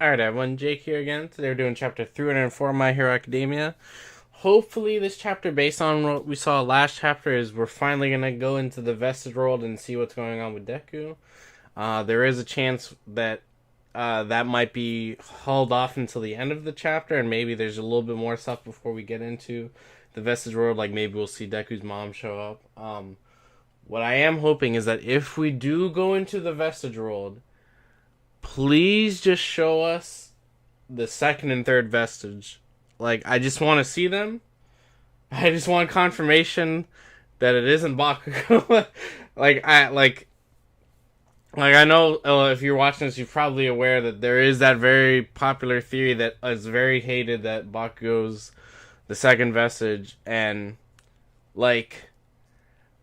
Alright everyone, Jake here again. Today we're doing chapter 304 of My Hero Academia. Hopefully this chapter, based on what we saw last chapter, is we're finally going to go into the Vestige world and see what's going on with Deku. There is a chance that that might be hauled off until the end of the chapter, and maybe there's a little bit more stuff before we get into the Vestige world, like maybe we'll see Deku's mom show up. What I am hoping is that if we do go into the Vestige world, please just show us the second and third vestige. Like, I just want to see them. I just want confirmation that it isn't Bakugo. I know if you're watching this, you're probably aware that there is that very popular theory that is very hated that Bakugo's the second vestige, and like,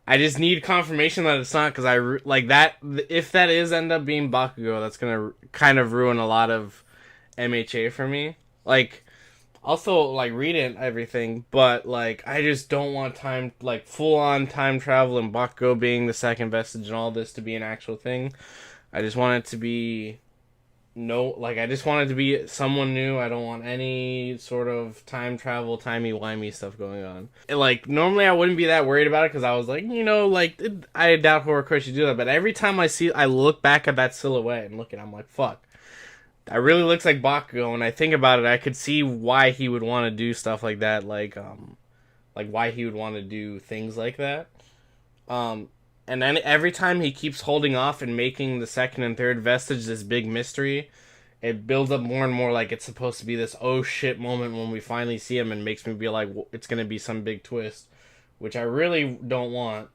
I just need confirmation that it's not, because if that is end up being Bakugo, that's gonna kind of ruin a lot of MHA for me. Like, also, like, read it and everything, but, like, I just don't want full-on time travel and Bakugo being the second vestige and all this to be an actual thing. I just want it to be I just want it to be someone new. I don't want any sort of time travel, timey-wimey stuff going on. Normally I wouldn't be that worried about it, because I was I doubt Horikoshi should do that, but every time I look back at that silhouette and I'm like, fuck. That really looks like Bakugo, and I think about it, I could see why he would want to do stuff like that, why he would want to do things like that. And then every time he keeps holding off and making the second and third vestige this big mystery, it builds up more and more like it's supposed to be this oh shit moment when we finally see him, and makes me be like, it's going to be some big twist, which I really don't want.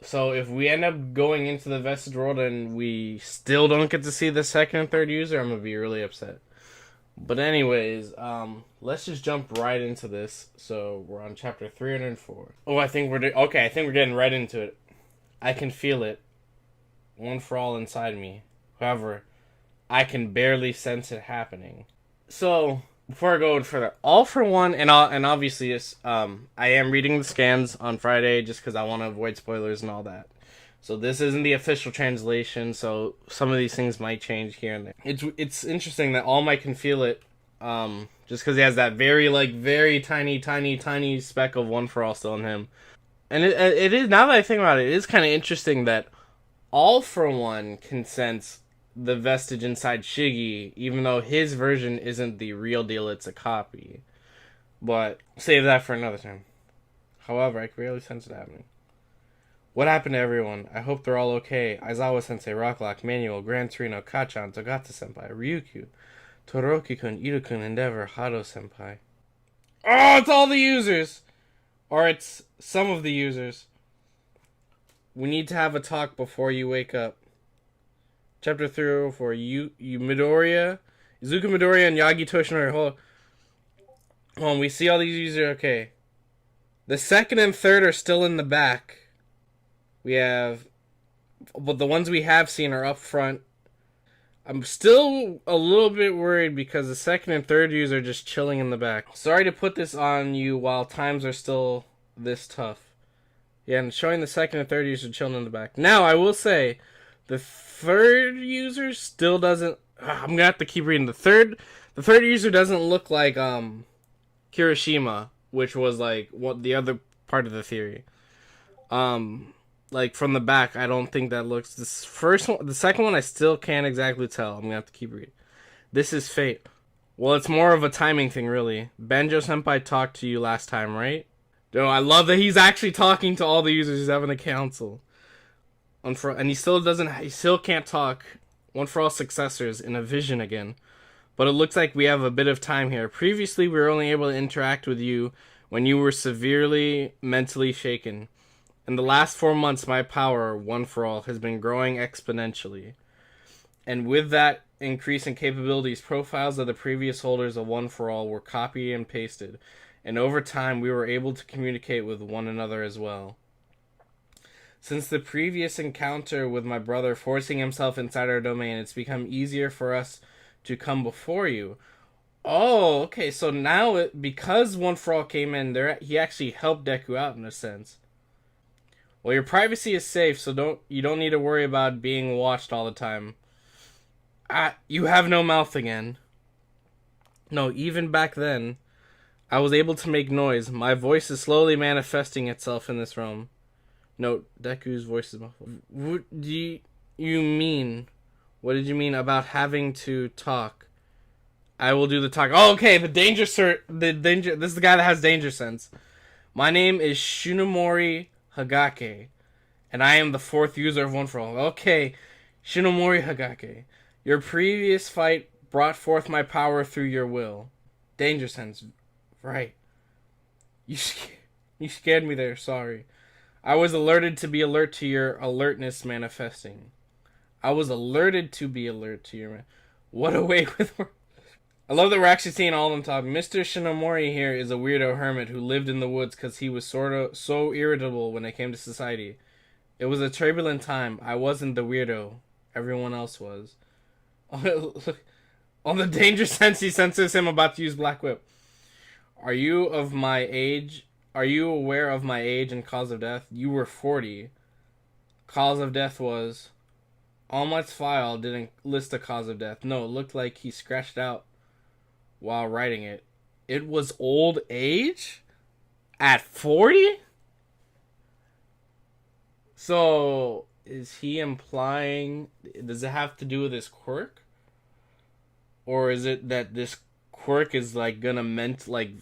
So if we end up going into the vestige world and we still don't get to see the second and third user, I'm going to be really upset. But anyways, let's just jump right into this. So we're on chapter 304. Oh, I think we're getting right into it. I can feel it, one for all inside me. However, I can barely sense it happening. So before I go further, all for one, and obviously this, I am reading the scans on Friday just because I want to avoid spoilers and all that. So this isn't the official translation, so some of these things might change here and there. It's interesting that All Might can feel it, just because he has that very tiny speck of One for All still in him. And it is, now that I think about it, it is kind of interesting that All for One can sense the vestige inside Shiggy, even though his version isn't the real deal, it's a copy. But save that for another time. However, I can really sense it happening. What happened to everyone? I hope they're all okay. Aizawa-sensei, Rocklock, Manuel, Gran Torino, Kachan, Togata-senpai, Ryukyu, Todoroki-kun, Ido-kun, Endeavor, Hado-senpai. Oh, it's all the users! Or it's some of the users. We need to have a talk before you wake up. Chapter 304, Midoriya, Izuku Midoriya, and Yagi Toshinori. Hold on, we see all these users, okay. The second and third are still in the back. But the ones we have seen are up front. I'm still a little bit worried because the second and third user are just chilling in the back. Sorry to put this on you while times are still this tough. Yeah, and showing the second and third user chilling in the back. Now, I will say, the third user still doesn't... I'm gonna have to keep reading. The third user doesn't look like Kirishima, which was what the other part of the theory. From the back, I don't think that looks... The second one, I still can't exactly tell. I'm gonna have to keep reading. This is fate. Well, it's more of a timing thing, really. Banjo-senpai talked to you last time, right? No, I love that he's actually talking to all the users. He's having a council. And he still can't talk. One for All successors in a vision again. But it looks like we have a bit of time here. Previously, we were only able to interact with you when you were severely mentally shaken. In the last 4 months, my power, One for All, has been growing exponentially. And with that increase in capabilities, profiles of the previous holders of One for All were copied and pasted. And over time, we were able to communicate with one another as well. Since the previous encounter with my brother forcing himself inside our domain, it's become easier for us to come before you. Oh, okay, so now, because One for All came in, he actually helped Deku out in a sense. Well, your privacy is safe, so you don't need to worry about being watched all the time. You have no mouth again. No, even back then, I was able to make noise. My voice is slowly manifesting itself in this realm. Note, Deku's voice is muffled. What do you mean? What did you mean about having to talk? I will do the talk. Oh, okay, the danger, sir. The danger. This is the guy that has danger sense. My name is Shinomori Hagake, and I am the fourth user of One for All. Okay, Shinomori Hagake. Your previous fight brought forth my power through your will. Danger sense. Right. You, you scared me there, sorry. I was alerted to be alert to your alertness manifesting. I was alerted to be alert to your... What a way with... I love that we're actually seeing all of them talk. Mr. Shinomori here is a weirdo hermit who lived in the woods because he was sort of so irritable when it came to society. It was a turbulent time. I wasn't the weirdo. Everyone else was. On the danger sense, he senses him about to use Black Whip. Are you of my age? Are you aware of my age and cause of death? You were 40. Cause of death was... All Might's file didn't list a cause of death. No, it looked like he scratched out while writing it. It was old age? At 40? So, is he implying... Does it have to do with his quirk? Or is it that this quirk is like gonna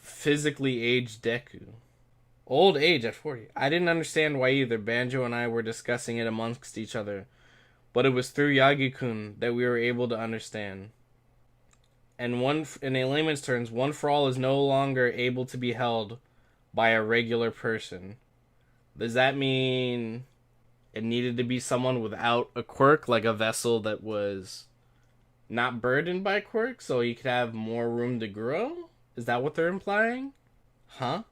physically age Deku? Old age at 40. I didn't understand why either. Banjo and I were discussing it amongst each other. But it was through Yagi-kun that we were able to understand. And in a layman's terms, One for All is no longer able to be held by a regular person. Does that mean it needed to be someone without a quirk, like a vessel that was not burdened by quirks, so he could have more room to grow? Is that what they're implying? Huh?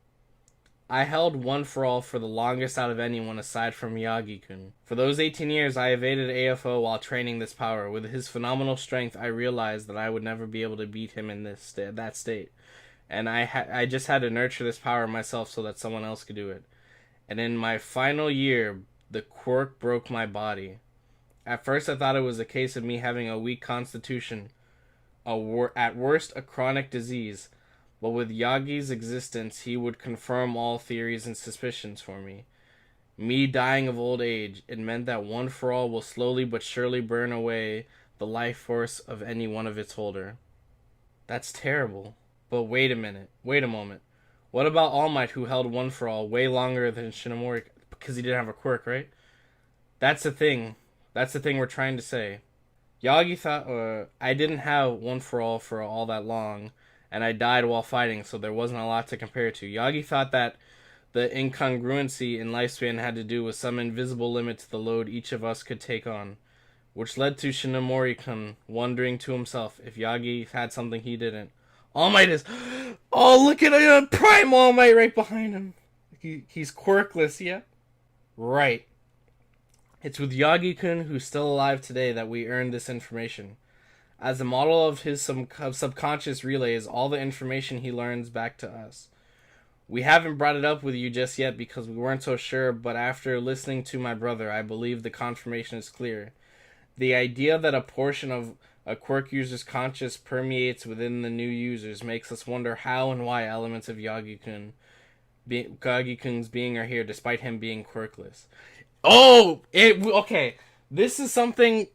I held One for All for the longest out of anyone aside from Yagi-kun. For those 18 years, I evaded AFO while training this power. With his phenomenal strength, I realized that I would never be able to beat him in that state. And I just had to nurture this power myself so that someone else could do it. And in my final year, the quirk broke my body. At first, I thought it was a case of me having a weak constitution, at worst, a chronic disease. But with Yagi's existence, he would confirm all theories and suspicions for me. Me dying of old age, it meant that One for All will slowly but surely burn away the life force of any one of its holder. That's terrible. But wait a moment. What about All Might, who held One for All way longer than Shinomori? Because he didn't have a quirk, right? That's the thing. That's the thing we're trying to say. Yagi thought, I didn't have One for all that long, and I died while fighting, so there wasn't a lot to compare to. Yagi thought that the incongruency in lifespan had to do with some invisible limit to the load each of us could take on, which led to Shinomori-kun wondering to himself if Yagi had something he didn't. All Might is... Oh, look at Prime All Might right behind him. He's quirkless, yeah? Right. It's with Yagi-kun, who's still alive today, that we earned this information. As a model of his subconscious relays all the information he learns back to us. We haven't brought it up with you just yet because we weren't so sure, but after listening to my brother, I believe the confirmation is clear. The idea that a portion of a quirk user's conscious permeates within the new users makes us wonder how and why elements of Yagi-kun's being are here despite him being quirkless. Okay. This is something...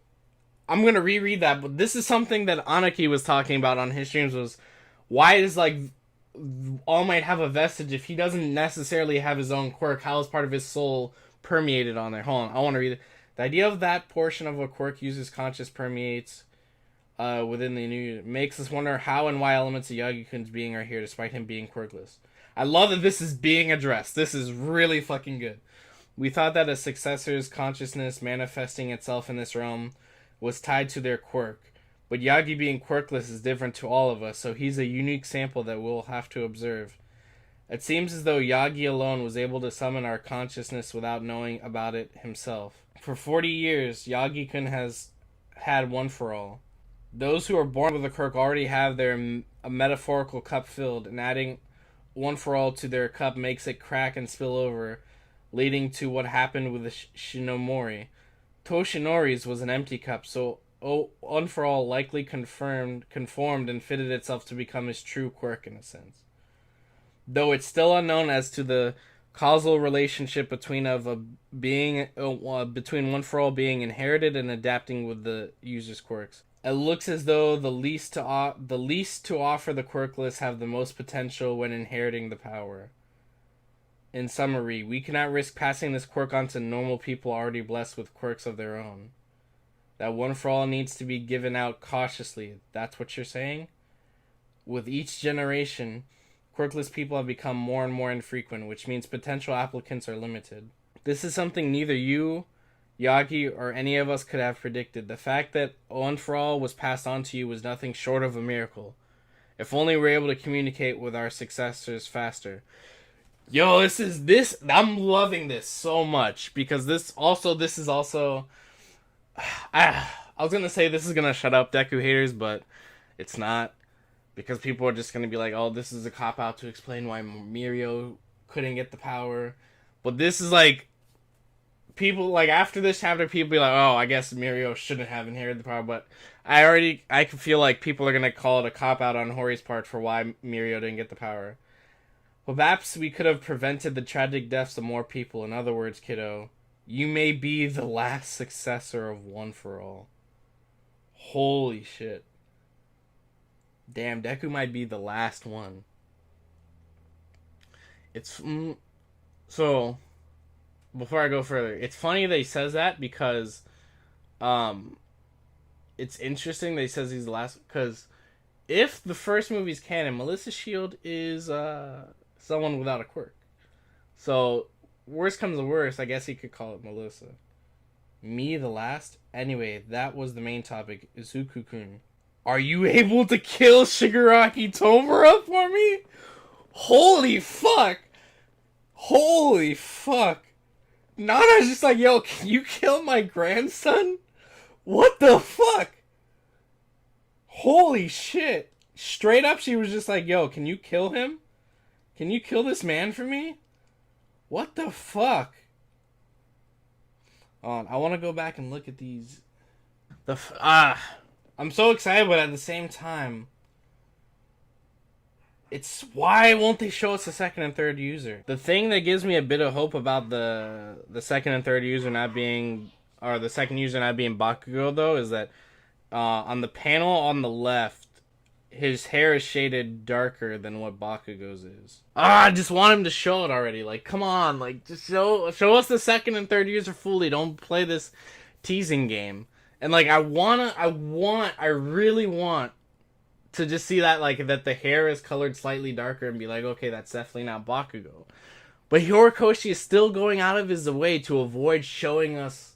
I'm going to reread that, but this is something that Anaki was talking about on his streams was, why does, All Might have a vestige if he doesn't necessarily have his own quirk? How is part of his soul permeated on there? Hold on, I want to read it. The idea of that portion of a quirk user's conscious permeates within the new makes us wonder how and why elements of Yagi-kun's being are here despite him being quirkless. I love that this is being addressed. This is really fucking good. We thought that a successor's consciousness manifesting itself in this realm was tied to their quirk, but Yagi being quirkless is different to all of us, so he's a unique sample that we'll have to observe. It seems as though Yagi alone was able to summon our consciousness without knowing about it himself. For 40 years, Yagi-kun has had One for All. Those who are born with a quirk already have their metaphorical cup filled, and adding One for All to their cup makes it crack and spill over, leading to what happened with the Shinomori. Toshinori's was an empty cup, so One for All likely conformed and fitted itself to become his true quirk in a sense. Though it's still unknown as to the causal relationship between One for All being inherited and adapting with the user's quirks. It looks as though the least to offer the quirkless have the most potential when inheriting the power. In summary, we cannot risk passing this quirk on to normal people already blessed with quirks of their own. That One for All needs to be given out cautiously. That's what you're saying? With each generation, quirkless people have become more and more infrequent, which means potential applicants are limited. This is something neither you, Yagi, or any of us could have predicted. The fact that One for All was passed on to you was nothing short of a miracle. If only we were able to communicate with our successors faster. Yo, I'm loving this so much, because this is also... I was gonna say this is gonna shut up Deku haters, but it's not, because people are just gonna be like, "Oh, this is a cop out to explain why Mirio couldn't get the power." But this is like, people like after this chapter, people be like, "Oh, I guess Mirio shouldn't have inherited the power." But I can feel like people are gonna call it a cop out on Hori's part for why Mirio didn't get the power. Perhaps we could have prevented the tragic deaths of more people. In other words, kiddo, you may be the last successor of One for All. Holy shit. Damn, Deku might be the last one. It's... So, before I go further, it's funny that he says that, because... It's interesting that he says he's the last... Because if the first movie's canon, Melissa Shield is someone without a quirk. So... Worst comes to worst, I guess he could call it Melissa. Me, the last? Anyway, that was the main topic. Izuku-kun. Are you able to kill Shigaraki Tomura for me? Holy fuck! Holy fuck! Nana's just like, yo, can you kill my grandson? What the fuck? Holy shit. Straight up, she was just like, yo, can you kill him? Can you kill this man for me? What the fuck? I want to go back and look at these. I'm so excited, but at the same time, it's why won't they show us the second and third user? The thing that gives me a bit of hope about the second and third user not being, or the second user not being Bakugo, though, is that on the panel on the left, his hair is shaded darker than what Bakugo's is. I just want him to show it already. Like, come on, like, just show us the second and third user fully. Don't play this teasing game. And like, I really want to just see that, like, that the hair is colored slightly darker and be like, okay, that's definitely not Bakugo. But Horikoshi is still going out of his way to avoid showing us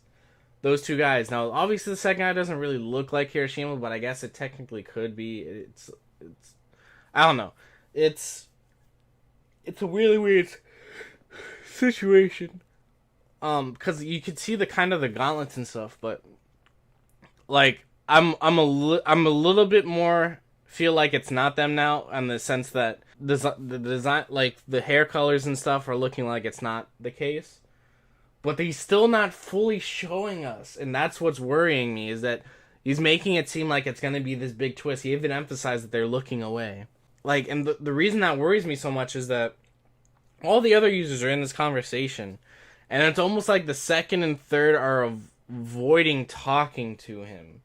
those two guys. Now, obviously, the second guy doesn't really look like Hiroshima, but I guess it technically could be. It's I don't know. It's a really weird situation. Because you could see the kind of the gauntlets and stuff, but like I'm a little bit more feel like it's not them now, in the sense that the design, like the hair colors and stuff, are looking like it's not the case. But he's still not fully showing us, and that's what's worrying me, is that he's making it seem like it's going to be this big twist. He even emphasized that they're looking away. Like, and the reason that worries me so much is that all the other users are in this conversation, and it's almost like the second and third are avoiding talking to him.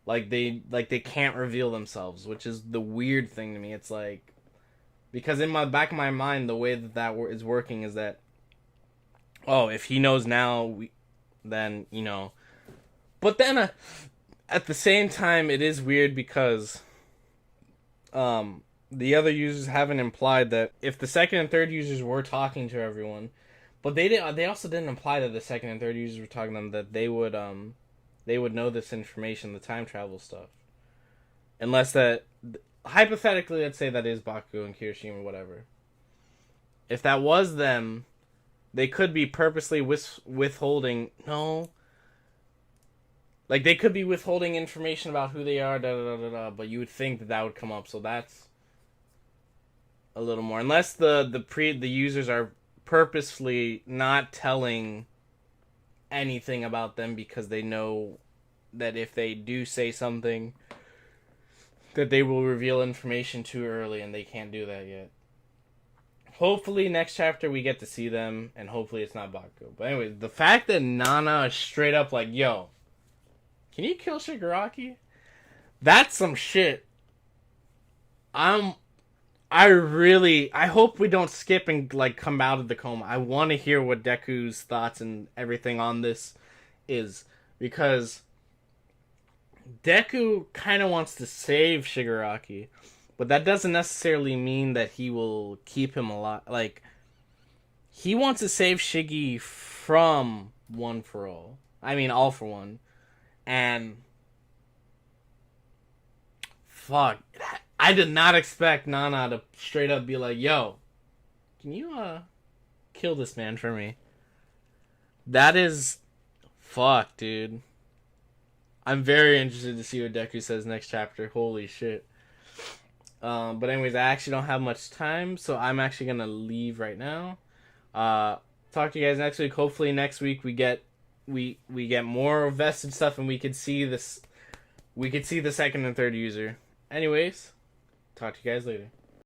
Like they can't reveal themselves, which is the weird thing to me. It's like, because in my back of my mind, the way that is working is that, oh, if he knows now, then, you know. But then, at the same time, it is weird because the other users haven't implied that if the second and third users were talking to everyone, but they also didn't imply that the second and third users were talking to them, that they would know this information, the time travel stuff. Unless that, hypothetically, let's say that is Bakugo and Kirishima or whatever. If that was them, they could be purposely withholding... No. Like, they could be withholding information about who they are, but you would think that would come up, so that's a little more. Unless the users are purposefully not telling anything about them because they know that if they do say something, that they will reveal information too early, and they can't do that yet. Hopefully, next chapter we get to see them, and hopefully it's not Bakugo. But anyway, the fact that Nana is straight up like, yo, can you kill Shigaraki? That's some shit. I hope we don't skip and like come out of the coma. I want to hear what Deku's thoughts and everything on this is, because Deku kind of wants to save Shigaraki, but that doesn't necessarily mean that he will keep him alive. Like, he wants to save Shiggy from One for All. I mean, All for One. And fuck, I did not expect Nana to straight up be like, yo, can you kill this man for me? That is fuck, dude. I'm very interested to see what Deku says next chapter. Holy shit. But anyways, I actually don't have much time, so I'm actually gonna leave right now. Talk to you guys next week. Hopefully next week we get more vested stuff, and we could see this. We could see the second and third user. Anyways, talk to you guys later.